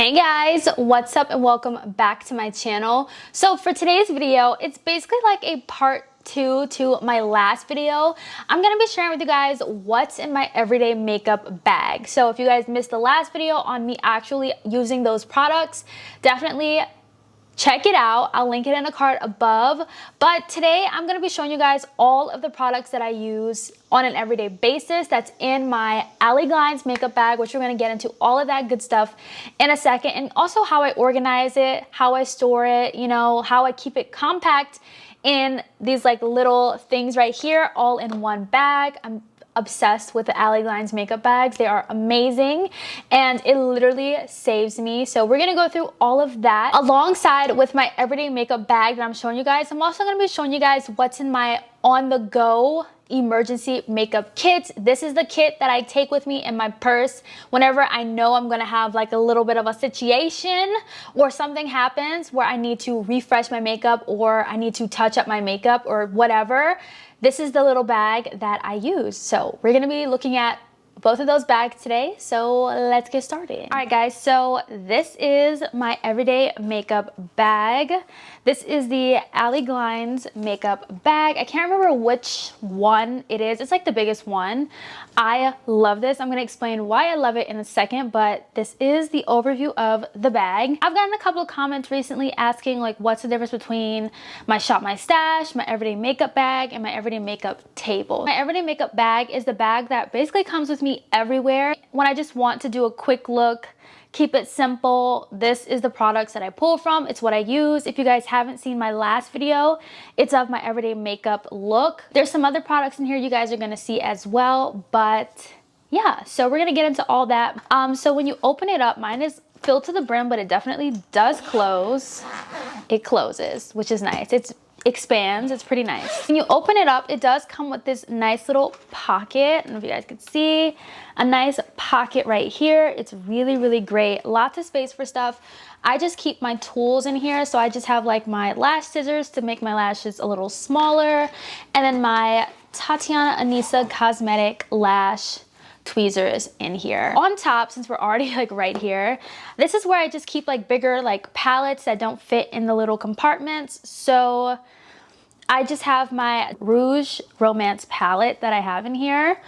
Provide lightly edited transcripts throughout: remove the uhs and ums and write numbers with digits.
Hey guys, what's up and welcome back to my channel. So for today's video, it's basically like a part 2 to my last video. I'm gonna be sharing with you guys what's in my everyday makeup bag. So if you guys missed the last video on me actually using those products, definitely check it out. I'll link it in the card above. But today I'm going to be showing you guys all of the products that I use on an everyday basis that's in my Alley Glines makeup bag, which we're going to get into all of that good stuff in a second. And also how I organize it, how I store it, you know, how I keep it compact in these like little things right here, all in one bag. I'm obsessed with the Alley Glines makeup bags. They are amazing and it literally saves me. So we're gonna go through all of that alongside with my everyday makeup bag that I'm showing you guys. I'm also gonna be showing you guys what's in my on-the-go emergency makeup kit. This is the kit that I take with me in my purse whenever I know I'm gonna have like a little bit of a situation or something happens where I need to refresh my makeup or I need to touch up my makeup or whatever. This is the little bag that I use. So we're gonna be looking at both of those bags today. So let's get started. All right guys, so this is my everyday makeup bag. This is the Alley Glines makeup bag. I can't remember which one it is. It's like the biggest one. I love this. I'm gonna explain why I love it in a second, but this is the overview of the bag. I've gotten a couple of comments recently asking like what's the difference between my Shop My Stash, my everyday makeup bag, and my everyday makeup table. My everyday makeup bag is the bag that basically comes with me everywhere. When I just want to do a quick look, keep it simple, this is the products that I pull from. It's what I use. If you guys haven't seen my last video, it's of my everyday makeup look. There's some other products in here you guys are gonna see as well, but yeah, so we're gonna get into all that. So when you open it up, mine is filled to the brim, but it definitely does close. It closes, which is nice. It expands, it's pretty nice. When you open it up, it does come with this nice little pocket. I don't know if you guys can see, a nice pocket right here. It's really, really great. Lots of space for stuff. I just keep my tools in here. So I just have like my lash scissors to make my lashes a little smaller. And then my Tatianna Anesa cosmetic lash tweezers in here. On top, since we're already like right here, this is where I just keep like bigger like palettes that don't fit in the little compartments. So I just have my Rouge Romance palette that I have in here.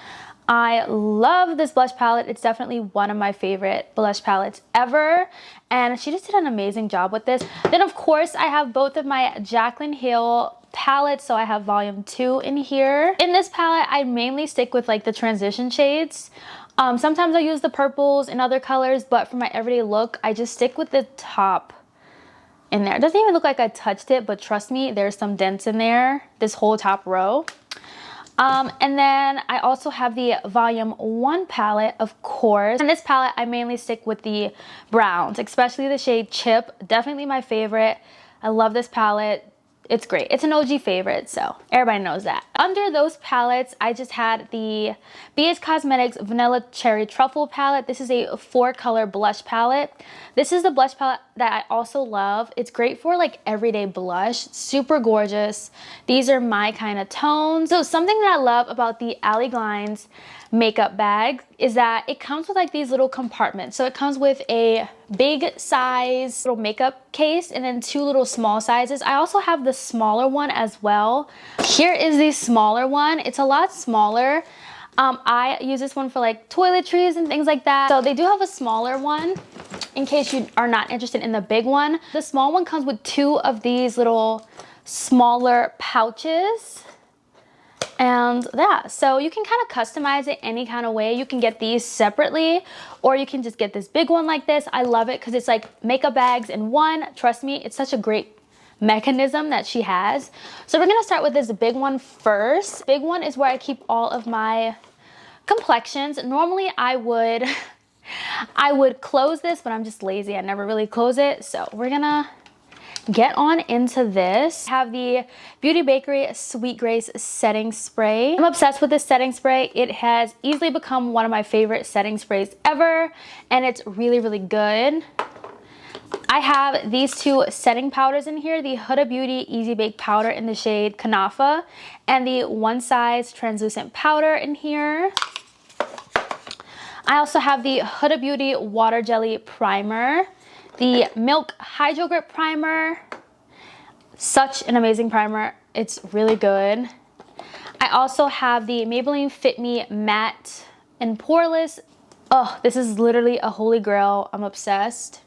I love this blush palette. It's definitely one of my favorite blush palettes ever. And she just did an amazing job with this. Then of course I have both of my Jaclyn Hill palette, so I have volume 2 in here. In this palette I mainly stick with like the transition shades. Sometimes I use the purples and other colors, but for my everyday look I just stick with the top in there. It doesn't even look like I touched it, but trust me, there's some dents in there, this whole top row. And then I also have the volume 1 palette, of course. In this palette I mainly stick with the browns, especially the shade Chip. Definitely my favorite. I love this palette. It's great. It's an OG favorite, so everybody knows that. Under those palettes, I just had the BH Cosmetics Vanilla Cherry Truffle palette. This is a 4-color blush palette. This is the blush palette that I also love. It's great for like everyday blush. Super gorgeous. These are my kind of tones. So something that I love about the Alley Glines makeup bag is that it comes with like these little compartments. So it comes with a big size little makeup case and then 2 little small sizes. I also have the smaller one as well. Here is the smaller one. It's a lot smaller. I use this one for like toiletries and things like that. So they do have a smaller one in case you are not interested in the big one. The small one comes with 2 of these little smaller pouches. And yeah, so you can kind of customize it any kind of way. You can get these separately or you can just get this big one like this. I love it because it's like makeup bags in one. Trust me, it's such a great mechanism that she has. So we're gonna start with this big one first. Big one is where I keep all of my complexions. Normally I would close this, but I'm just lazy. I never really close it. So we're gonna get on into this. I have the Beauty Bakery Sweet Grace setting spray. I'm obsessed with this setting spray. It has easily become one of my favorite setting sprays ever, and it's really, really good. I have these 2 setting powders in here, the Huda Beauty Easy Bake Powder in the shade Kanafa, and the One Size Translucent Powder in here. I also have the Huda Beauty Water Jelly Primer, the Milk Hydro Grip Primer. Such an amazing primer. It's really good. I also have the Maybelline Fit Me Matte and Poreless. Oh, this is literally a holy grail. I'm obsessed.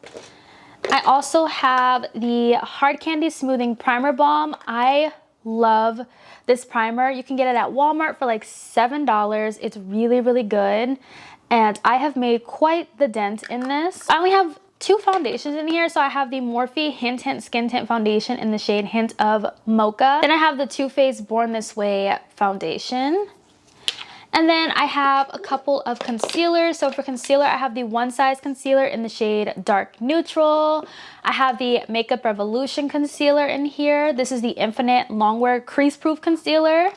I also have the Hard Candy Smoothing Primer Balm. I love this primer. You can get it at Walmart for like $7. It's really, really good. And I have made quite the dent in this. I only have 2 foundations in here. So I have the Morphe Hint Hint Skin Tint Foundation in the shade Hint of Mocha. Then I have the Too Faced Born This Way foundation. And then I have a couple of concealers. So for concealer, I have the One Size concealer in the shade Dark Neutral. I have the Makeup Revolution concealer in here. This is the Infinite Longwear Crease Proof concealer.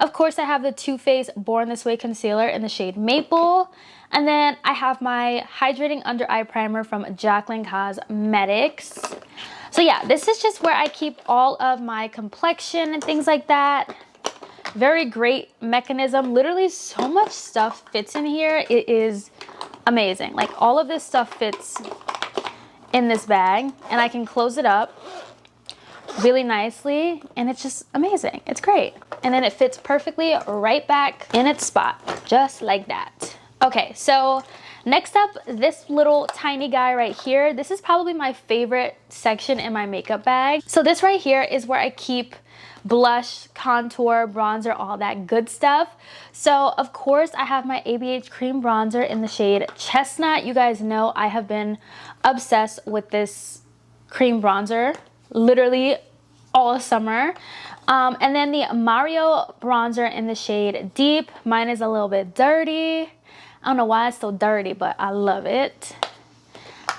Of course, I have the Too Faced Born This Way concealer in the shade Maple. And then I have my Hydrating Under Eye Primer from Jaclyn Cosmetics. So yeah, this is just where I keep all of my complexion and things like that. Very great mechanism. Literally so much stuff fits in here. It is amazing. Like all of this stuff fits in this bag and I can close it up really nicely and it's just amazing. It's great. And then it fits perfectly right back in its spot, just like that. Okay, so next up, this little tiny guy right here. This is probably my favorite section in my makeup bag. So this right here is where I keep blush, contour, bronzer, all that good stuff. So of course I have my ABH cream bronzer in the shade Chestnut. You guys know I have been obsessed with this cream bronzer literally all summer. And then the Mario bronzer in the shade Deep. Mine is a little bit dirty. I don't know why it's so dirty, but I love it.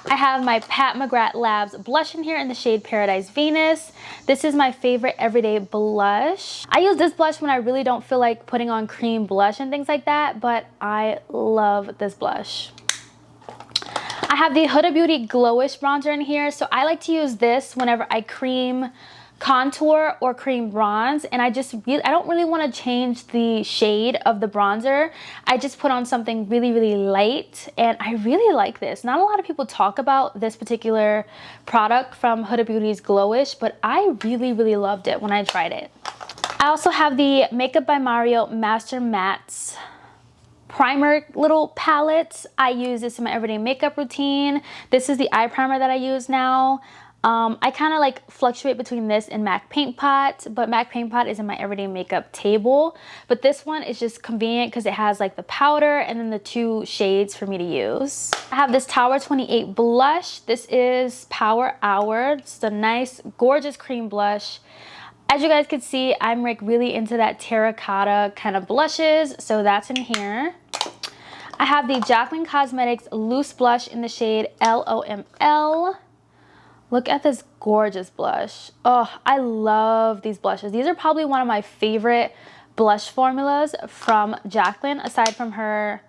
I have my Pat McGrath Labs blush in here in the shade Paradise Venus. This is my favorite everyday blush. I use this blush when I really don't feel like putting on cream blush and things like that, but I love this blush. I have the Huda Beauty Glowish bronzer in here. So I like to use this whenever I cream contour or cream bronze, and I don't really want to change the shade of the bronzer. I just put on something really, really light, and I really like this. Not a lot of people talk about this particular product from Huda Beauty's Glowish, but I really, really loved it when I tried it. I also have the Makeup by Mario Master Mattes primer little palette. I use this in my everyday makeup routine. This is the eye primer that I use now. I kind of like fluctuate between this and MAC Paint Pot, but MAC Paint Pot is in my everyday makeup table. But this one is just convenient because it has like the powder and then the 2 shades for me to use. I have this Tower 28 blush. This is Power Hour. It's a nice, gorgeous cream blush. As you guys can see, I'm like really into that terracotta kind of blushes, so that's in here. I have the Jaclyn Cosmetics Loose Blush in the shade LOML. Look at this gorgeous blush. Oh, I love these blushes. These are probably one of my favorite blush formulas from Jaclyn, aside from her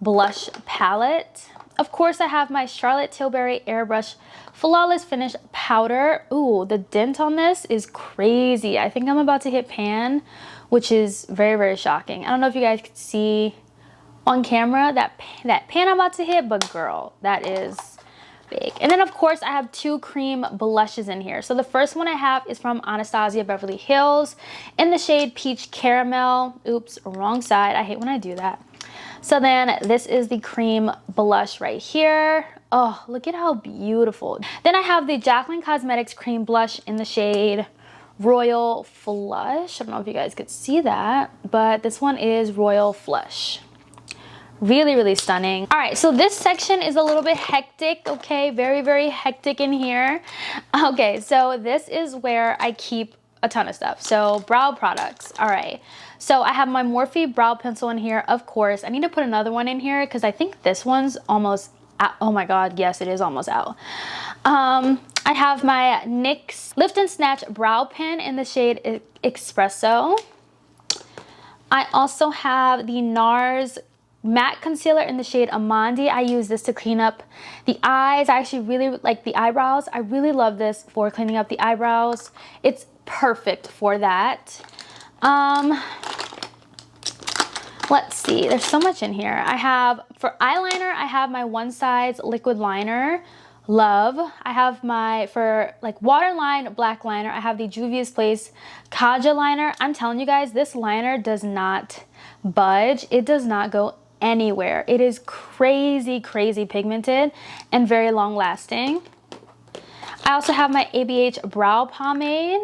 blush palette. Of course, I have my Charlotte Tilbury Airbrush Flawless Finish Powder. Ooh, the dent on this is crazy. I think I'm about to hit pan, which is very, very shocking. I don't know if you guys could see on camera that pan I'm about to hit, but girl, that is big. And then of course I have 2 cream blushes in here. So the first one I have is from Anastasia Beverly Hills in the shade Peach Caramel. Oops, wrong side. I hate when I do that. So then this is the cream blush right here. Oh, look at how beautiful. Then I have the Jaclyn Cosmetics cream blush in the shade Royal Flush. I don't know if you guys could see that, but this one is Royal Flush. Really, really stunning. All right, so this section is a little bit hectic, okay? Very, very hectic in here. Okay, so this is where I keep a ton of stuff. So brow products, all right. So I have my Morphe brow pencil in here, of course. I need to put another one in here because I think this one's almost out. Oh my God, yes, it is almost out. I have my NYX Lift and Snatch brow pen in the shade Espresso. I also have the NARS matte concealer in the shade Amandi. I use this to clean up the eyes. I actually really like the eyebrows. I really love this for cleaning up the eyebrows. It's perfect for that. Let's see, there's so much in here. I have, for eyeliner, I have my One Size liquid liner. Love. I have my, for like waterline black liner, I have the Juvia's Place Kaja liner. I'm telling you guys, this liner does not budge. It does not go anywhere. It is crazy, crazy pigmented and very long lasting. I also have my ABH brow pomade,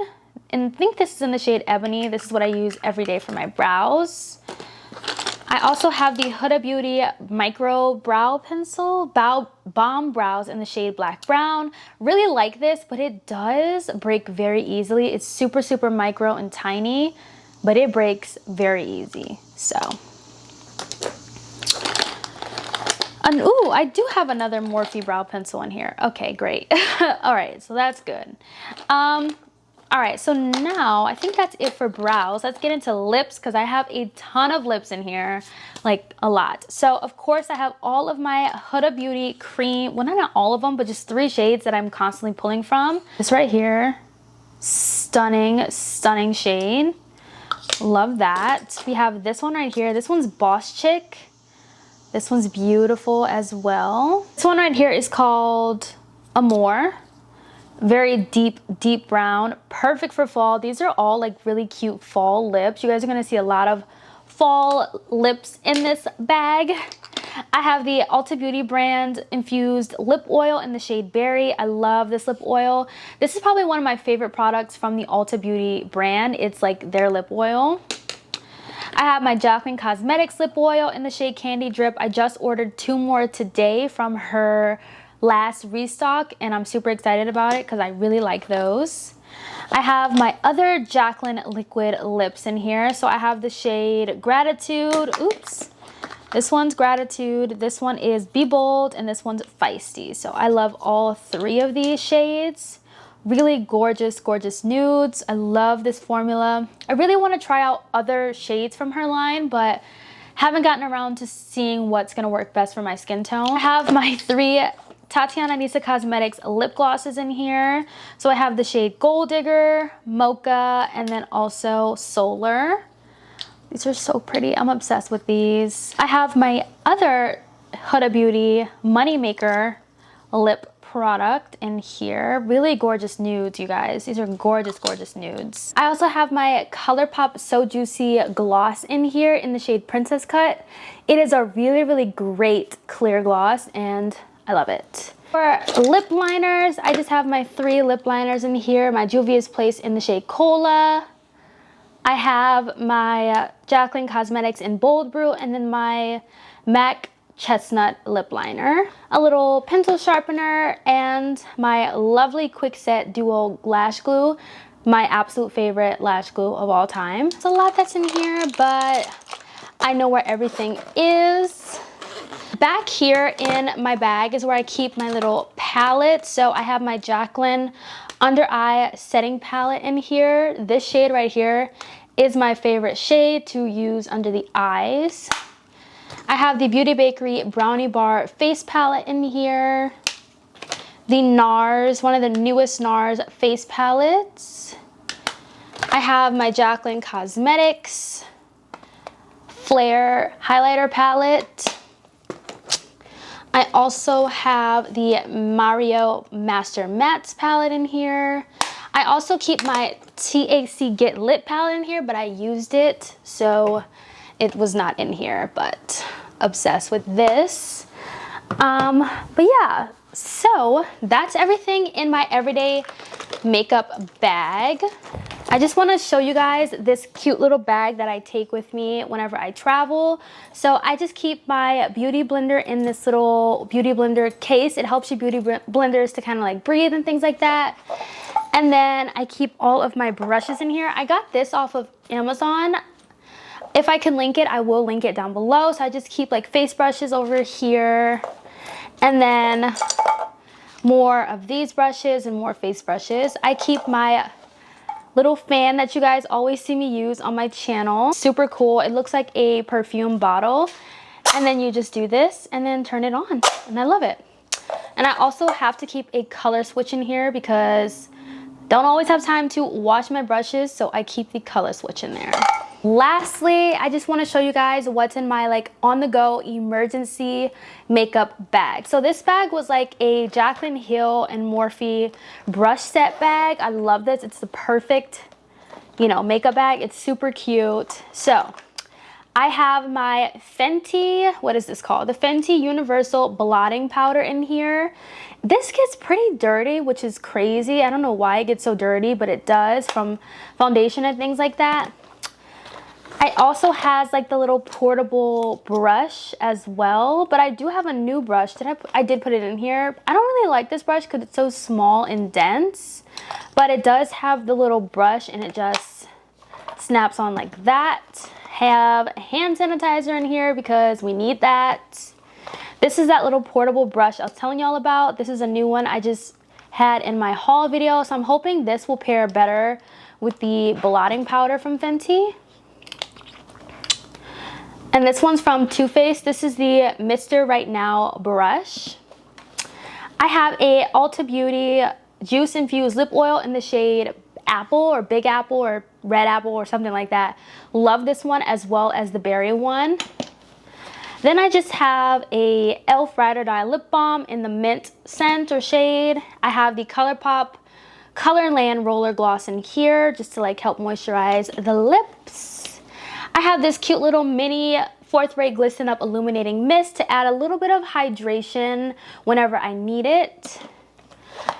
and I think this is in the shade Ebony. This is what I use every day for my brows. I also have the Huda Beauty Micro Brow Pencil, Balm Brows in the shade Black Brown. Really like this, but it does break very easily. It's super, super micro and tiny, but it breaks very easy. So, and ooh, I do have another Morphe brow pencil in here. Okay, great. All right, so that's good. All right, so now I think that's it for brows. Let's get into lips because I have a ton of lips in here, like a lot. So of course I have all of my Huda Beauty cream, well not all of them, but just 3 shades that I'm constantly pulling from. This right here, stunning, stunning shade. Love that. We have this one right here. This one's Boss Chick. This one's beautiful as well. This one right here is called Amore. Very deep, deep brown, perfect for fall. These are all like really cute fall lips. You guys are gonna see a lot of fall lips in this bag. I have the Ulta Beauty brand infused lip oil in the shade Berry. I love this lip oil. This is probably one of my favorite products from the Ulta Beauty brand. It's like their lip oil. I have my Jaclyn Cosmetics lip oil in the shade Candy Drip. I just ordered 2 more today from her last restock, and I'm super excited about it because I really like those. I have my other Jaclyn liquid lips in here. So I have the shade Gratitude. Oops. This one's Gratitude, this one is Be Bold, and this one's Feisty. So I love all 3 of these shades. Really gorgeous, gorgeous nudes. I love this formula. I really want to try out other shades from her line, but haven't gotten around to seeing what's going to work best for my skin tone. I have my 3 Tatianna Anesa Cosmetics lip glosses in here. So I have the shade Gold Digger, Mocha, and then also Solar. These are so pretty. I'm obsessed with these. I have my other Huda Beauty Moneymaker lip product in here. Really gorgeous nudes, you guys. These are gorgeous, gorgeous nudes. I also have my ColourPop So Juicy gloss in here in the shade Princess Cut. It is a really, really great clear gloss, and I love it. For lip liners, I just have my 3 lip liners in here. My Juvia's Place in the shade Cola. I have my Jaclyn Cosmetics in Bold Brew, and then my MAC Chestnut lip liner. A little pencil sharpener, and my lovely Kwikset Duo Lash Glue. My absolute favorite lash glue of all time. There's a lot that's in here, but I know where everything is. Back here in my bag is where I keep my little palette. So I have my Jaclyn Under Eye Setting Palette in here. This shade right here is my favorite shade to use under the eyes. I have the Beauty Bakery Brownie Bar Face Palette in here. The NARS, one of the newest NARS face palettes. I have my Jaclyn Cosmetics Flare Highlighter Palette. I also have the Mario Master Mattes palette in here. I also keep my THC Get Lit palette in here, but I used it, so it was not in here, but obsessed with this. But yeah, so that's everything in my everyday makeup bag. I just want to show you guys this cute little bag that I take with me whenever I travel. So I just keep my beauty blender in this little beauty blender case. It helps your beauty blenders to kind of like breathe and things like that. And then I keep all of my brushes in here. I got this off of Amazon. If I can link it, I will link it down below. So I just keep like face brushes over here, and then more of these brushes and more face brushes. I keep my little fan that you guys always see me use on my channel. Super cool. It looks like a perfume bottle, and then you just do this and then turn it on, and I love it. And I also have to keep a color switch in here because don't always have time to wash my brushes, so I keep the color switch in there. Lastly, I just want to show you guys what's in my like on-the-go emergency makeup bag. So this bag was like a Jaclyn Hill and Morphe brush set bag. I love this. It's the perfect, you know, makeup bag. It's super cute. So I have my Fenty, what is this called? The Fenty Universal Blotting Powder in here. This gets pretty dirty, which is crazy. I don't know why it gets so dirty, but it does from foundation and things like that. I also has like the little portable brush as well, but I do have a new brush. I did put it in here. I don't really like this brush because it's so small and dense, but it does have the little brush and it just snaps on like that. Have hand sanitizer in here because we need that. This is that little portable brush I was telling y'all about. This is a new one I just had in my haul video, so I'm hoping this will pair better with the blotting powder from Fenty. And this one's from Too Faced. This is the Mr. Right Now brush. I have a Ulta Beauty Juice Infused Lip Oil in the shade Apple or Big Apple or Red Apple or something like that. Love this one as well as the berry one. Then I just have a e.l.f. Ride or Die Lip Balm in the mint scent or shade. I have the ColourPop Colorland Roller Gloss in here just to like help moisturize the lips. I have this cute little mini 4th Ray Glisten Up Illuminating Mist to add a little bit of hydration whenever I need it.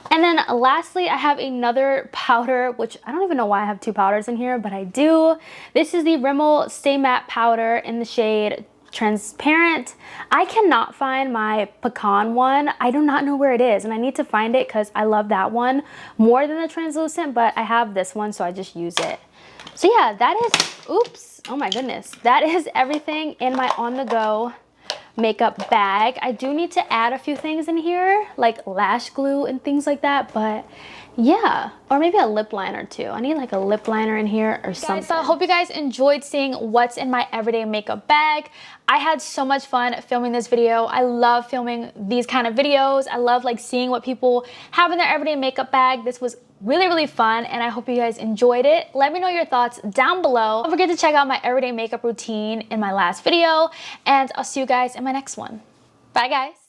And then lastly, I have another powder, which I don't even know why I have 2 powders in here, but I do. This is the Rimmel Stay Matte Powder in the shade Transparent. I cannot find my pecan one. I do not know where it is, and I need to find it because I love that one more than the translucent, but I have this one, so I just use it. So yeah, that is, oops, oh my goodness. That is everything in my on-the-go makeup bag. I do need to add a few things in here, like lash glue and things like that, but yeah, or maybe a lip liner too. I need like a lip liner in here or something. So I hope you guys enjoyed seeing what's in my everyday makeup bag. I had so much fun filming this video. I love filming these kind of videos. I love like seeing what people have in their everyday makeup bag. This was really fun, and I hope you guys enjoyed it. Let me know your thoughts down below. Don't forget to check out my everyday makeup routine in my last video, and I'll see you guys in my next one. Bye guys.